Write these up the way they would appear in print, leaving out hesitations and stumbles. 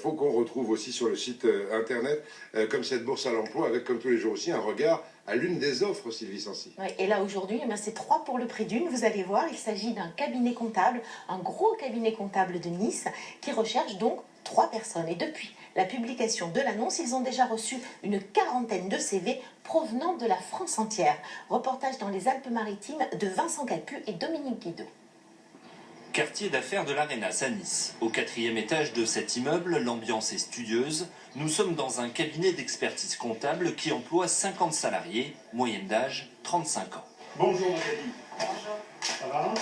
infos qu'on retrouve aussi sur le site internet, comme cette bourse à l'emploi, avec comme tous les jours aussi un regard à l'une des offres, Sylvie Sancy. Ouais, et là aujourd'hui, c'est 3 pour le prix d'une. Vous allez voir, il s'agit d'un cabinet comptable, un gros cabinet comptable de Nice, qui recherche donc 3 personnes. Et depuis la publication de l'annonce, ils ont déjà reçu une quarantaine de CV provenant de la France entière. Reportage dans les Alpes-Maritimes de Vincent Capu et Dominique Guido. Quartier d'affaires de l'Arenas à Nice. Au 4e étage de cet immeuble, l'ambiance est studieuse. Nous sommes dans un cabinet d'expertise comptable qui emploie 50 salariés, moyenne d'âge 35 ans. Bonjour Magali. Bonjour. Ça va?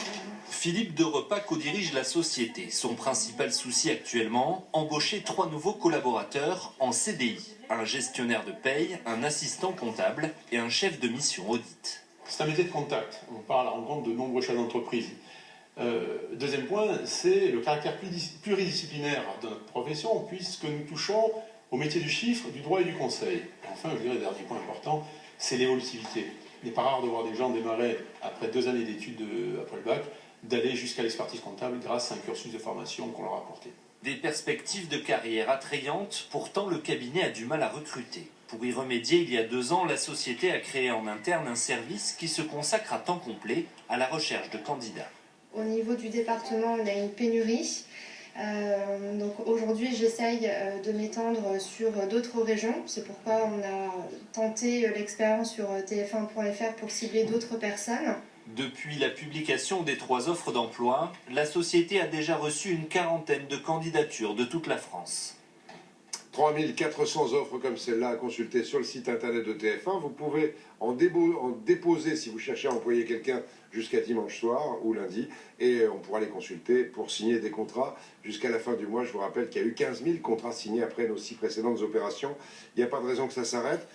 Philippe de Repas co-dirige la société. Son principal souci actuellement, embaucher 3 nouveaux collaborateurs en CDI. Un gestionnaire de paye, un assistant comptable et un chef de mission audit. C'est un métier de contact. On part à la rencontre de nombreux chefs d'entreprise. Deuxième point, c'est le caractère pluridisciplinaire de notre profession, puisque nous touchons au métier du chiffre, du droit et du conseil. Et enfin, je dirais, le dernier point important, c'est l'évolutivité. Il n'est pas rare de voir des gens démarrer, après 2 années d'études après le bac, d'aller jusqu'à l'expertise comptable grâce à un cursus de formation qu'on leur a apporté. Des perspectives de carrière attrayantes, pourtant le cabinet a du mal à recruter. Pour y remédier, il y a 2 ans, la société a créé en interne un service qui se consacre à temps complet à la recherche de candidats. Au niveau du département, on a une pénurie. Donc aujourd'hui, j'essaye de m'étendre sur d'autres régions. C'est pourquoi on a tenté l'expérience sur tf1.fr pour cibler d'autres personnes. Depuis la publication des 3 offres d'emploi, la société a déjà reçu une quarantaine de candidatures de toute la France. 3400 offres comme celle-là à consulter sur le site internet de TF1. Vous pouvez en déposer si vous cherchez à employer quelqu'un jusqu'à dimanche soir ou lundi. Et on pourra les consulter pour signer des contrats jusqu'à la fin du mois. Je vous rappelle qu'il y a eu 15 000 contrats signés après nos 6 précédentes opérations. Il n'y a pas de raison que ça s'arrête.